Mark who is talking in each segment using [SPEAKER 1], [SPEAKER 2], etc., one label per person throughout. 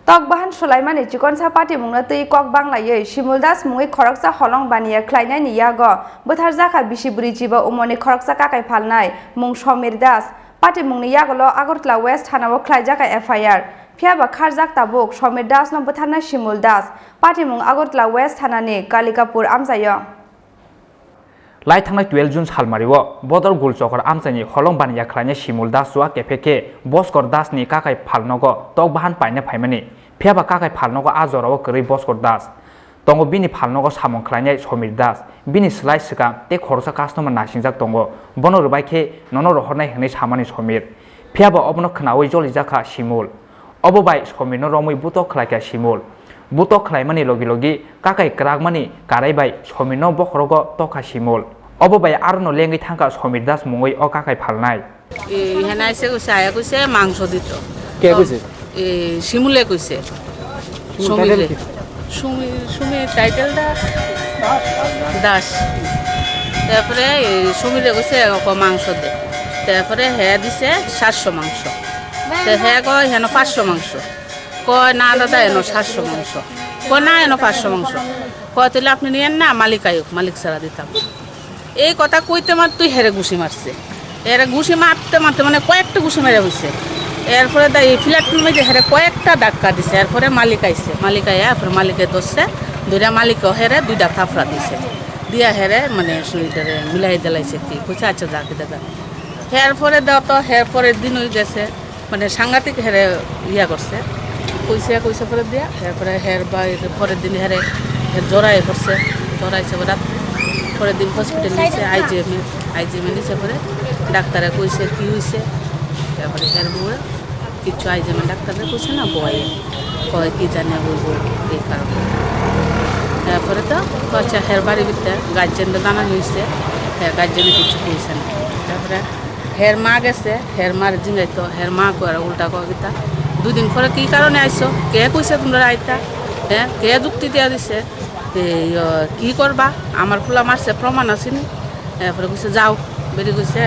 [SPEAKER 1] Tok bahan Sulaimani Chikon Sapati Munati Kok Banglaye, Shimuldas Mui Khorang Holong Bania Klaina ni Yago, Butharjakha Bishiburi Jiba Umoni Khorang Kakai Phalnai, Mung Samir das, Pati Mungni Yagolo Agortla West Hanawo Klajaka FIR. Piaba Kharzak Tabuk, Samir das no Butharna Simul das, Pati Mung Agortla West Hanani, Kalikapur Amzayo.
[SPEAKER 2] Lai thangnai 12 June salmariwo bodor gulchokor amchani holong bania khlaine Simul das suwa kefeke boskor das ni kakai phalnogo tok bahan paine phaimani phiaba kakai phalnogo ajoro kri boskor das tongo bini phalnogo samong khlaine Samir das bini slai sika te khorsa customer nasingjak tongo bono rubaikhe nono rohornai hne samani Samir phiaba obno khnawi jolijaka Simul obobai Samir no romui buto khlaika Simul buto khlaimani logi logi kakai kragmani karaibai Samir no bokhrogo toka Simul obobai arno lengi thangka Samir das mungoi o kakai Phalnai
[SPEAKER 3] হেনাই সে কইছে আয়া কইছে মাংস দিত
[SPEAKER 4] কে কইছে
[SPEAKER 3] শিমুলে কইছে সুমিলে সুমি টাইটেলটা দাস তারপরে সুমিলে কইছে মাংস দে তারপরে হে দিছে 700 মাংস তে হে কয় হেন 500 মাংস কয় না দাদা এনো 700 মাংস কয় না এনো 500 মাংস কয় তাহলে আপনি নিয়েন না মালিক আয়ুক মালিক ছাড়া দিতাম এই কথা কইতে মার তুই হেরে ঘুষি মারছে এরা ঘুষি মারতে মারতে মানে কয়েকটা ঘুষি মেরে হয়েছে এরপরে এই ফ্ল্যাটের মধ্যে হেরে কয়েকটা ধাক্কা দিছে এরপরে মালিক আইছে মালিক আইয়া এরপরে মালিকে ধরছে দুইটা মালিকও হেরে দুইটা থাপড়া দিছে দিয়া হেরে মানে শরীরে মিলাই দিলাইছে কি কইছে আচ্ছা যাকে দেখা এরপরে দাও তো পরের দিন হয়ে গেছে মানে সাংঘাতিক হেরে ইয়া করছে কইছে পরে দিয়া এরপরে পরের দিন হেরে জোড়াই করছে জোড়াইছে রাত পরের দিন হসপিটাল নিয়েছে আইজিএমে নিচে পরে ডাক্তারে কইছে কি হয়েছে তারপরে হের বউয়ে কিছু আইজিএমে ডাক্তারে কইছে না বয়ে কয় কি জানে বলবো এই কারণে তারপরে তো কচ্ছে হের বাড়ির ভিতরে গার্জেনটা জানানো হয়েছে হ্যাঁ গার্জেনে কিছু কইছে না তারপরে হের মা গেছে হের মার জিঙ্গাইতো হের মা কয় উল্টা কয় গীতা 2 দিন পরে কি কারণে আইছো কে কইছে তোমরা আইতা হ্যাঁ কে যুক্তি দিয়া দিছে কি করবা আমার ফুলা মারছে প্রমাণ আসেনি এরপরে কইছে যাও বেরিয়ে গেছে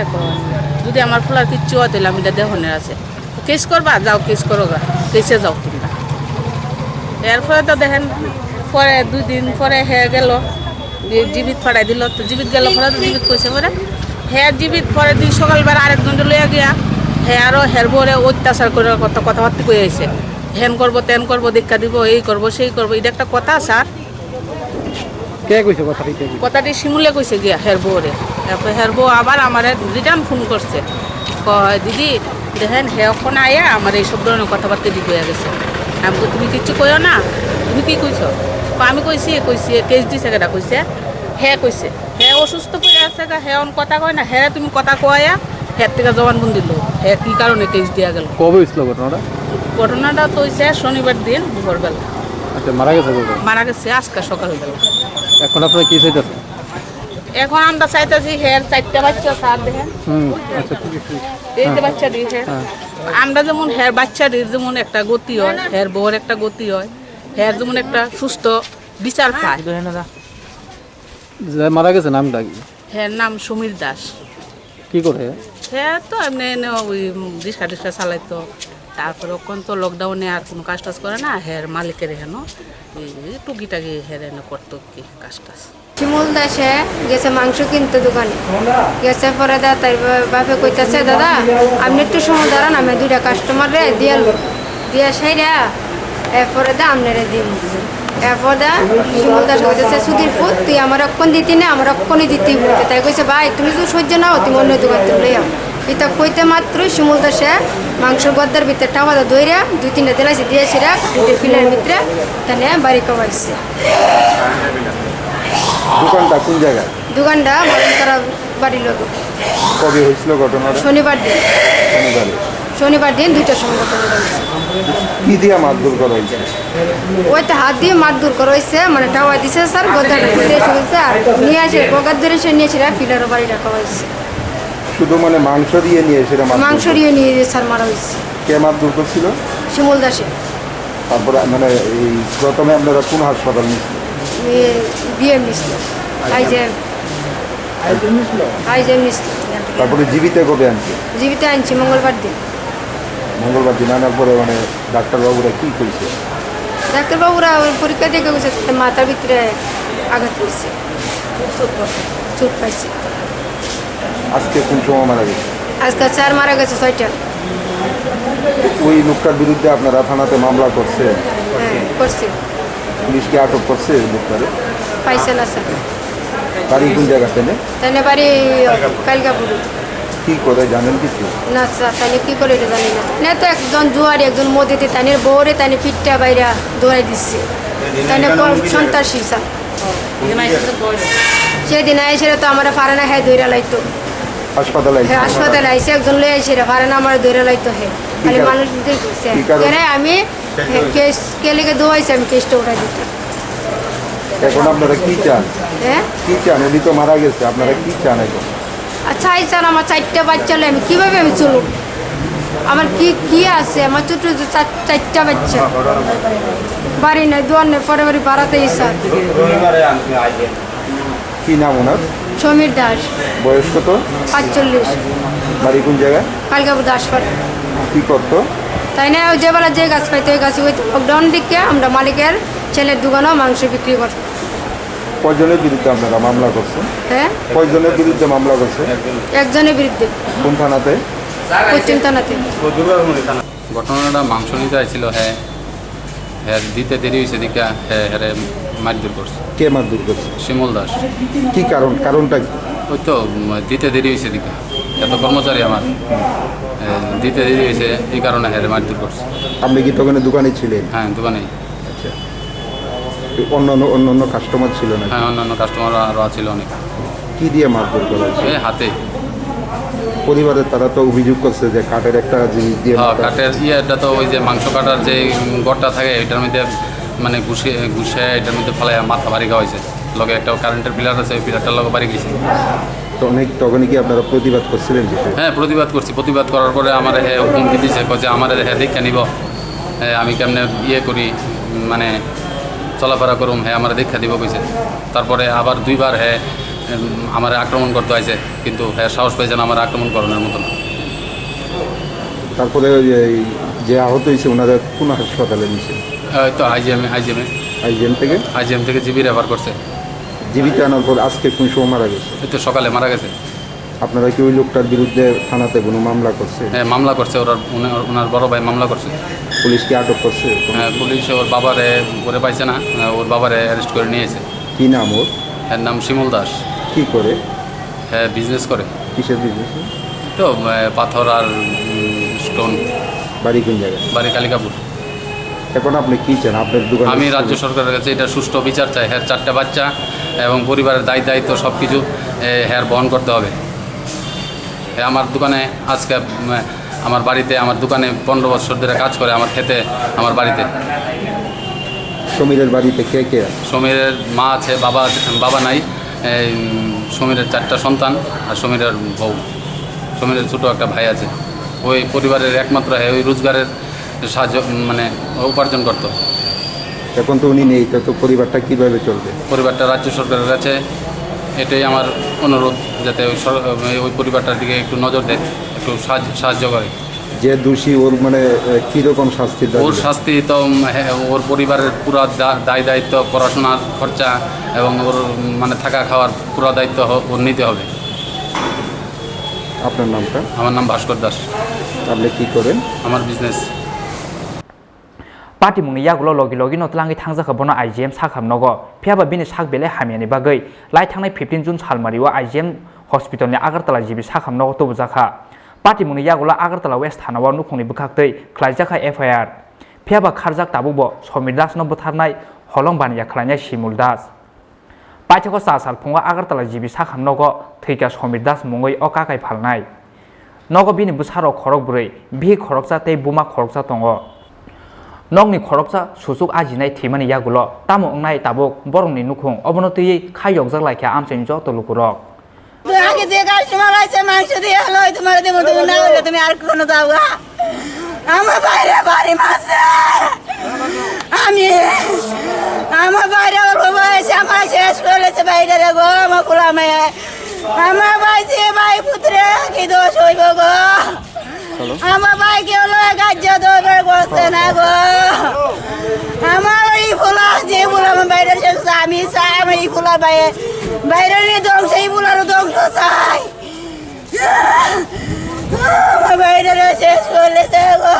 [SPEAKER 3] যদি আমার ফুলার কিচ্ছু হয় তাহলে আমি দেহনের আছে কেস করবা যাও কেস করো কেসে যাও তোমরা এরপরে তো দেখেন পরে 2 দিন পরে হে গেল জীবিত ফাড়াই দিল তো জীবিত গেল পরে তো জীবিত কইছে পরে হে জীবিত পরের দিন সকালবেলা আরেকজন লইয়া গিয়া হে আরো হের বরে অত্যাচার করে কথাবার্তা কই আইছে হেন করবো তেন করবো দীক্ষা দিব এই করবো সেই করবো এটা একটা কথা স্যার
[SPEAKER 4] কে কইছে
[SPEAKER 3] কথাটি শিমুলে কইছে গিয়া হের বউরে তারপর হের বউ আবার আমারে রিটার্ন ফোন করছে কয় দিদি দেখেন হে এখন আয়া আমার এই সব ধরনের কথাবার্তা দি কইয়া গেছে আমি তুমি কিচ্ছু কইও না তুমি কি কইছো আমি কইছি কেস দিছে কেটা কইছে হে অসুস্থ পড়ে আছে হে অন কথা কয় না হে তুমি কথা কয়া হের থেকে জবানবন্দি লো হে কি কারণে কেস দিয়া গেল
[SPEAKER 4] কবে হইছিল
[SPEAKER 3] ঘটনাটা তো হইছে শনিবার দিন দুপুরবেলা
[SPEAKER 4] আচ্ছা মারা গেছে
[SPEAKER 3] আজকে সকালবেলা
[SPEAKER 4] এখন আপনারা কি চাইতেছেন
[SPEAKER 3] এখন আমরা চাইতেছি হের 4টা বাচ্চা স্যার দেখেন
[SPEAKER 4] আচ্ছা
[SPEAKER 3] এই যে বাচ্চা দিয়েছে আমরা যেমন হের বাচ্চাদের যেমন একটা গতি হয় হের বউর একটা গতি হয় হের যেমন একটা সুস্থ বিচার পায়
[SPEAKER 4] মারা গেছে নামটা কি
[SPEAKER 3] হের নাম সমীর দাস
[SPEAKER 4] কি করে
[SPEAKER 3] হ্যাঁ তো এমনি ওই রিক্সা চালাইতো তারপরে ওখান তো লকডাউনে আর কোনো কাজ টাজ করে না হের মালিকের হেন টুকিটাকি হের এনে করতো কি কাজ টাজ
[SPEAKER 5] শিমুল দাসে গেছে মাংস কিনতে দোকানে গেছে পরে দা তাই বাপে কইতেছে দাদা আপনি একটু সময় দাঁড়ান আমি 2টা কাস্টমার রে দিয়া সাইরা এরপরে দা আপনারে দিন এরপর দা শিমুল দাস কইতেছে সুধীর পুত তুই আমার অক্ষণ দিতি না আমার অক্ষণই দিতি বলতে তাই কইছে ভাই তুমি তো সহ্য নাও তুমি অন্য দোকান থেকে লইয়া এটা কইতে মাত্র শিমুল দাসে মাংস গদ্দার ভিতরে টামাদা দইরা 2-3টা দিলাইছে দিয়েছিরা ফিলের ভিতরে তাহলে বাড়ি কমাইছে
[SPEAKER 4] দোকানটা কোন জায়গায়
[SPEAKER 5] দোকানটা তারা বাড়ির লোক
[SPEAKER 4] কবে হয়েছিল ঘটনাটা
[SPEAKER 5] শনিবার দিন 2টার সময় ঘটনা হয়েছে
[SPEAKER 4] কি দিয়ে মারধর করা হয়েছে
[SPEAKER 5] ওইটা হাত দিয়ে মারধর করা হয়েছে মানে টাওয়া দিছে স্যার গদ্দাটা খুলে এসে আর নিয়ে আসে বগার ধরে সে নিয়েছিল ফিলারও বাড়ি রাখা হয়েছে
[SPEAKER 4] শুধু মানে মাংস দিয়ে নিয়ে এসে
[SPEAKER 5] মাংস দিয়ে নিয়ে স্যার মারা হয়েছে
[SPEAKER 4] কে মারধর করছিল
[SPEAKER 5] শিমুল দাসে
[SPEAKER 4] তারপরে মানে এই প্রথমে আপনারা কোন হাসপাতাল নিয়েছিলেন
[SPEAKER 5] বিএম নিছিল আইজেম নিছিল
[SPEAKER 4] তারপরে জীবিত কবে আনছে
[SPEAKER 5] জীবিত আনছি মঙ্গলবার দিন
[SPEAKER 4] মঙ্গলবার দিন আনার পরে মানে ডাক্তারবাবুরা কি কইছে?
[SPEAKER 5] ডাক্তারবাবুরা পরীক্ষা দেখে গেছে মাথার ভিতরে আঘাত করছে, চোট পাইছে।
[SPEAKER 4] আজকে কোন সময় মারা গেছে?
[SPEAKER 5] আজকে 4 মারা গেছে 6টা।
[SPEAKER 4] ওই লোকটার বিরুদ্ধে আপনারা থানাতে মামলা করছে?
[SPEAKER 5] হ্যাঁ করছে।
[SPEAKER 4] পুলিশকে আটক করছে লোকটারে?
[SPEAKER 5] পাইছে না স্যার।
[SPEAKER 4] বাড়ি কোন জায়গাতে?
[SPEAKER 5] তাহলে বাড়ি কালকাপুর।
[SPEAKER 4] কি করে জানেন কিছু?
[SPEAKER 5] না স্যার, তাহলে কি করে এটা জানি না। না তো একজন জুয়ারি, একজন মদিতে তানের বউরে তানে পিঠটা বাইরা দৌড়াই দিচ্ছে, তাহলে সন্ত্রাসী স্যার। সেদিন আইসে তো আমার পারে না, হ্যাঁ দৌড়া লাইতো
[SPEAKER 4] হাসপাতালে?
[SPEAKER 5] হ্যাঁ হাসপাতালে আইসে একজন লই আইসে পারে না আমার দৌড়া লাইতো। হ্যাঁ খালি মানুষ আমি কেস কে লিখে দৌড়াইছি, আমি কেসটা উঠাই দিতাম।
[SPEAKER 4] এখন আপনারা কি চান?
[SPEAKER 5] হ্যাঁ
[SPEAKER 4] কি চান? উনি তো মারা গেছে, আপনারা কি চান এখন?
[SPEAKER 5] আচ্ছা এই স্যার, আমার 4টা বাচ্চা হলে আমি কীভাবে আমি চলুন? আমার কি কি আছে? আমার ছোট 4টা বাচ্চা, বাড়ি নাই, দোয়ার নেই, পরে বাড়ি ভাড়াতেই স্যার।
[SPEAKER 4] কি নাম ওনার?
[SPEAKER 5] সমীর দাস।
[SPEAKER 4] বয়স কত?
[SPEAKER 5] 45।
[SPEAKER 4] বাড়ি কোন জায়গায়?
[SPEAKER 5] কালকাপুর দাসপাড়া।
[SPEAKER 4] কি করতো?
[SPEAKER 5] তাই না, ওই যে বেলা যে গাছ পাইতো ওই গাছে হইতো। লকডাউন দিকে আমরা মালিকের ছেলের দোকানেও মাংস বিক্রি করতাম।
[SPEAKER 4] কয়জনের বিরুদ্ধে আপনারা মামলা করছেন?
[SPEAKER 5] হ্যাঁ
[SPEAKER 4] কয়জনের বিরুদ্ধে মামলা করছেন?
[SPEAKER 5] একজনের বিরুদ্ধে।
[SPEAKER 4] কোন থানাতে?
[SPEAKER 5] পশ্চিম থানাতে।
[SPEAKER 6] ঘটনাটা মাংস নিতে আইছিল, হ্যাঁ হ্যাঁ দিতে দেরি হয়েছে দিকে, হ্যাঁ হ্যাঁ মারধর করছে।
[SPEAKER 4] কে মারধর করছে?
[SPEAKER 6] শিমুল দাস।
[SPEAKER 4] কি কারণটা কি?
[SPEAKER 6] ওই তো দিতে দেরি হয়েছে দিকে, এত কর্মচারী আমার, দিতে দেরি হয়েছে এই কারণে হ্যাঁ মারধর করছে।
[SPEAKER 4] আপনি কি তখন দোকানে ছিলেন?
[SPEAKER 6] হ্যাঁ দোকানে।
[SPEAKER 4] আচ্ছা, অন্য কাস্টমার ছিল না?
[SPEAKER 6] হ্যাঁ অন্যান্য কাস্টমার আরও আছিল অনেক।
[SPEAKER 4] কি দিয়ে মারধর করা হয়েছে?
[SPEAKER 6] এই হাতে।
[SPEAKER 4] পরিবারের তারা তো অভিযোগ করছে যে কাঠের একটা জিনিস দিয়ে।
[SPEAKER 6] হ্যাঁ কাঠের ইয়েটা তো ওই যে মাংস কাটার যে গড়টা থাকে এটার মধ্যে মানে ঘুষে এটার মধ্যে ফেলে মাথা বাড়ি খাওয়া হয়েছে। লগে একটা কারেন্টের পিলার আছে, ওই পিলারটার লগে বাড়ি গেছে।
[SPEAKER 4] তখনই কি আপনারা প্রতিবাদ করছিলেন?
[SPEAKER 6] হ্যাঁ প্রতিবাদ করছি। প্রতিবাদ করার পরে আমার হুমকি দিয়েছে, যে আমার দেখে নিব, আমি কেমনে ইয়ে করি, মানে চলাফেরা করুম, হ্যাঁ আমার দেখা দিব কইছে। তারপরে আবার 2বার আমার আক্রমণ করতে হয়েছে, কিন্তু হ্যাঁ সাহস পেয়েছে না আমার আক্রমণ করানোর মতন।
[SPEAKER 4] তারপরে যে আহত হয়েছে ওনারা কোন হাসপাতালে নিয়েছে?
[SPEAKER 6] তো আইজিএম থেকে জিবি রেফার করছে।
[SPEAKER 4] জীবিত আনার পর আজকে কোন সময় মারা গেছে?
[SPEAKER 6] এই তো সকালে মারা গেছে।
[SPEAKER 4] আপনারা কি ওই লোকটার বিরুদ্ধে থানাতে কোনো মামলা করছে?
[SPEAKER 6] হ্যাঁ মামলা করছে, ওনার বড় ভাই মামলা করছে।
[SPEAKER 4] পুলিশ কি আটক করছে?
[SPEAKER 6] হ্যাঁ পুলিশ ওর বাবারে করে পাইছে না, ওর বাবারে অ্যারেস্ট করে নিয়েছে।
[SPEAKER 4] কি নাম ওর?
[SPEAKER 6] এর নাম শিমুল দাস।
[SPEAKER 4] কি করে?
[SPEAKER 6] হ্যাঁ বিজনেস করে।
[SPEAKER 4] কিসের বিজনেস?
[SPEAKER 6] তো পাথর আর স্টোন।
[SPEAKER 4] বাড়ি কোন জায়গায়?
[SPEAKER 6] বাড়ি কালিকাপুর।
[SPEAKER 4] এখন আপনি কি চান? আপনার দোকান?
[SPEAKER 6] আমি রাজ্য সরকারের কাছে এটা সুষ্ঠু বিচার চাই। হ্যাঁ 4টা বাচ্চা এবং পরিবারের দায়িত্ব সব কিছু হ্যাঁ বহন করতে হবে। হ্যাঁ আমার দোকানে আজকে আমার বাড়িতে, আমার দোকানে 15 বছর ধরে কাজ করে, আমার খেতে, আমার বাড়িতে।
[SPEAKER 4] সমীরের বাড়িতে কে কে?
[SPEAKER 6] সমীরের মা আছে, বাবা নাই। সমীরের 4টা সন্তান আর সমীরের বউ। সমীরের ছোটো একটা ভাই আছে। ওই পরিবারের একমাত্র ওই রোজগারের সাহায্য মানে উপার্জন করত।
[SPEAKER 4] এখন তো উনি নেই, তো পরিবারটা কীভাবে চলবে?
[SPEAKER 6] পরিবারটা রাজ্য সরকারের কাছে এটাই আমার অনুরোধ, যাতে ওই পরিবারটার দিকে একটু নজর দেয়, একটু সাহায্য করে।
[SPEAKER 4] যে দোষী ওর মানে কীরকম শাস্তি?
[SPEAKER 6] ওর শাস্তি তো ওর পরিবারের পুরো দায়িত্ব, পড়াশোনার খরচা এবং ওর মানে থাকা খাওয়ার পুরো দায়িত্ব ওর নিতে হবে।
[SPEAKER 4] আপনার নামটা?
[SPEAKER 6] আমার নাম ভাস্কর দাস।
[SPEAKER 4] আপনি কি করেন?
[SPEAKER 6] আমার বিজনেস।
[SPEAKER 2] পার্টি মুंनि यागुलो लगी नतलांगि थांजाखा बनो आइजिएम साखाम नगो फियाबा बिनि साक बेले हामियानि बागै लाई थांनाय 15 जुन सालमारिव आइजिएम हस्पिटालनि आगरतला जिबि साखाम नगो तबुजाखा पार्टी मुंनि यागुलो आगरतला वेस्ट थानाव नुखुंनि बुखाखतै ख्लाइजाखा एफआईआर फियाबा खारजाक ताबुबो समीर दास न बुथारनाय हलं बानिया ख्लायनाय सिमुल दास पाइथाखो साल फुंगा आगरतला जिबि साखाम नगो थैका समीर दास मुङै अ काकाय फालनाय नगो बिनि बुसारो खरक बुरै बि खरकजा तै बुमा खरकजा दंगो नगनि खरकजा सुसुक आजिनाय थैमानि यागुलो तामो अंनाय ताबुक बरंनि नुखुं अबनतयै खायगजाक लायखा आमसेन जत लुकुरक
[SPEAKER 7] আগে যে কাস্টমার আছে মাংস দিয়ে হলো তোমার দেব, তুমি না হলে তুমি আর কোনো যাও গা। আমার বাইরে বাড়ি মাছে আমার বাইরে অল্প বয়সে আমার শেষ করেছে বাইরে রে গো। আমার খোলা মেয়ে আমার বাইছে ভাই পুত্রে কি দোষ হইব গো। আমার ভাইকে হলো কার্য দরবার করছে না গো আমার এই ফুলা যে ফুল আমার বাইরে আমি চাই আমার এই ফুলা বাইরের ধ্বংস এই ফুলারও ধ্বংস চাই আমার বাইরে শেষ করলেছে গো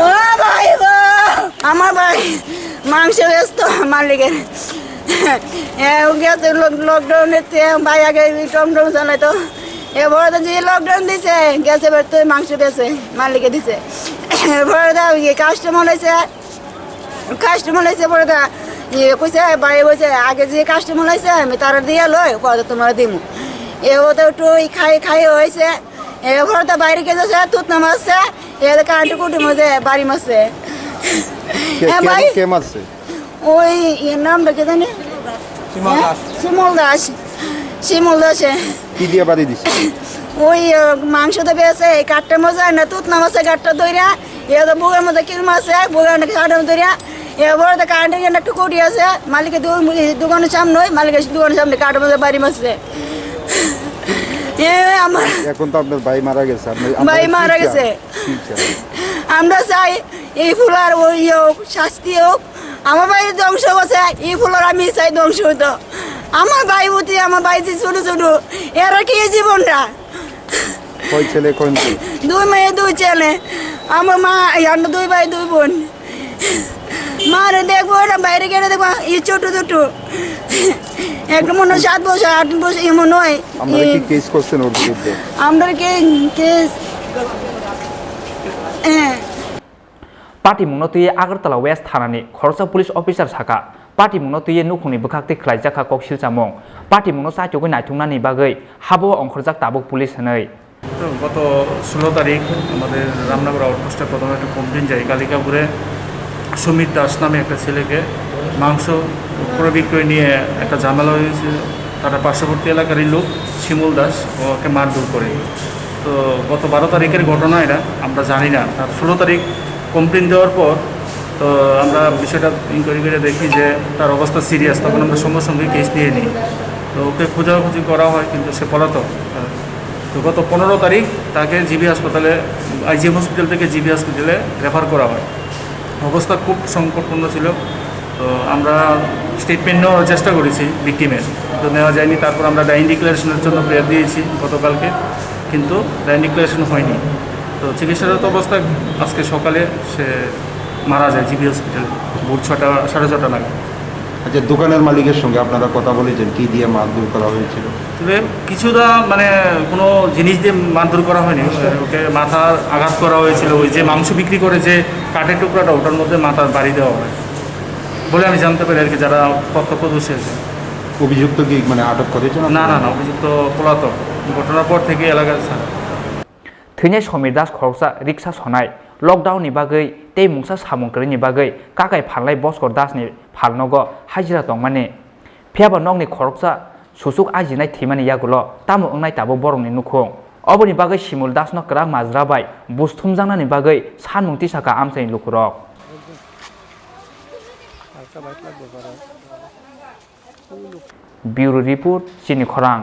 [SPEAKER 7] ও ভাই গো আমার ভাই মাংস ব্যস্ত মালিকের গেছে লকডাউনের ভাই আগে টমটম চালাইতো এবার তো যে লকডাউন দিছে গেছে এবার তো মাংস বেছে মালিকে দিছে এবার দা কাস্টমার হয়েছে পরে দা কইছে বাইরে বলছে আগে যে কাস্টমার হয়েছে আমি তারা দিয়ে লয় কত তোমার দিমু এবার তো একটু খাই হয়েছে এবার তো বাইরে গেছে তুত নামাচ্ছে এবার কারেন্ট কুটি মধ্যে বাড়ি মারছে ভাই ওই এর নামটা কে জানি শিমুল দাসে
[SPEAKER 4] কি দিয়ে বাড়ি দিছে
[SPEAKER 7] ওই মাংস তো পেয়েছে এই কাঠটা মজা না তুত নামাছে কাঠটা ধরিয়া এবার বুকের মধ্যে কিল মারছে বুকের কাঠটা ধরিয়া এবার তো কারেন্টের একটু কুটি আছে মালিকের দোকানের সামনে মালিকের দোকানের সামনে কাঠের মধ্যে বাড়ি মারছে আমার
[SPEAKER 4] এখন তো আপনার ভাই মারা গেছে
[SPEAKER 7] ভাই মারা গেছে আমরা চাই এই ফুলার ওই হোক শাস্তি হোক আমার ভাই ধ্বংস হচ্ছে এই ফুলার আমি চাই ধ্বংস হতো আমার ভাই বুঝি আমার ভাই যে ছোট ছোট এরা কি জীবনটা
[SPEAKER 4] কয় ছেলে কোন
[SPEAKER 7] দুই মেয়ে দুই ছেলে আমার মা আমরা দুই ভাই দুই বোন মারে দেখবো না বাইরে গেলে দেখবো এই ছোট ছোট একটা মনে হয় 7 বছর 8 বছর এমন নয়
[SPEAKER 4] আমরা কি কেস করছেন ওর বিরুদ্ধে
[SPEAKER 7] আমরা কেস
[SPEAKER 2] पार्टी मुनो तुये आगरतला वेस्ट थानानि खरसा पुलिस अफिसार साका पार्टी मुनो तुये नुखुनि बखाक्ति ख्लाइजाखा कक्सिल चामं पार्टी मुनो साइथुगै नायथुंनानि बागै हाबो अंखरजाक ताबुक पुलिस होनै
[SPEAKER 8] গত 16 তারিখ আমাদের রামনগর আউটপোস্টে প্রথমে একটা কমপ্লেন যায় কালিকাপুরে সমীর দাস নামে একটা ছেলেকে মাংস ক্রয় বিক্রয় নিয়ে একটা ঝামেলা হয়েছে তার পার্শ্ববর্তী এলাকারই লোক শিমুল দাস ওকে মারধর করে তো গত 12 তারিখের ঘটনা এটা আমরা জানি না তার 16 তারিখ কমপ্লেন দেওয়ার পর তো আমরা বিষয়টা ইনকোয়ারি করে দেখি যে তার অবস্থা সিরিয়াস তখন আমরা সঙ্গে সঙ্গে কেস নিয়ে নিই তো ওকে খোঁজাখুঁজি করা হয় কিন্তু সে পলাতক তো গত 15 তারিখ তাকে জিবি হাসপাতালে আইজিএম হসপিটাল থেকে জিবি হসপিটালে রেফার করা হয় অবস্থা খুব সংকটপূর্ণ ছিল তো আমরা স্টেটমেন্ট নেওয়ার চেষ্টা করেছি ভিকটিমের তো নেওয়া যায়নি তারপর আমরা ডাইন ডিক্লারেশনের জন্য প্রেয়ার দিয়েছি গতকালকে কিন্তু ডাইন ডিক্লারেশন হয়নি তো চিকিৎসারত অবস্থায় আজকে সকালে সে মারা যায় জিবি হসপিটালে ভোর 6টা 6:30 নাগাদ
[SPEAKER 4] আচ্ছা দোকানের মালিকের সঙ্গে আপনারা কথা বলেছেন কি দিয়ে মারধর করা হয়েছিল
[SPEAKER 8] তবে কিছুটা মানে কোনো জিনিস দিয়ে মারধর করা হয়নি ওকে মাথার আঘাত করা হয়েছিল ওই যে মাংস বিক্রি করে যে কাঠের টুকরাটা ওটার মধ্যে মাথার বাড়ি দেওয়া হয় বলে আমি জানতে পারি আর কি যারা প্রত্যক্ষদর্শী আছে
[SPEAKER 4] অভিযুক্ত কি মানে আটক করেছে
[SPEAKER 8] না অভিযুক্ত পলাতক ঘটনার পর থেকে এলাকায়
[SPEAKER 2] थैनाय समीर दास खरकसा रिक्सा सनाय लकडाउननि बागै तै मुंसा सामुंकरिनि बागै काकाय फालनाय बस्कर दासनि फालनगो हाजिरा दंमाने फियाबा नंनि खरकसा सुसुक आजिनाय थैमानि यागुल तामु ओंनाय ताबो बरंनि नुखुं अबनि बागै सिमुल दासनो क्राक माजराबाय बुस्थुमजांनानि बागै सानमुंति साका आमसानि लुकुरक ब्यूरो रिपोर्ट चिनी खरां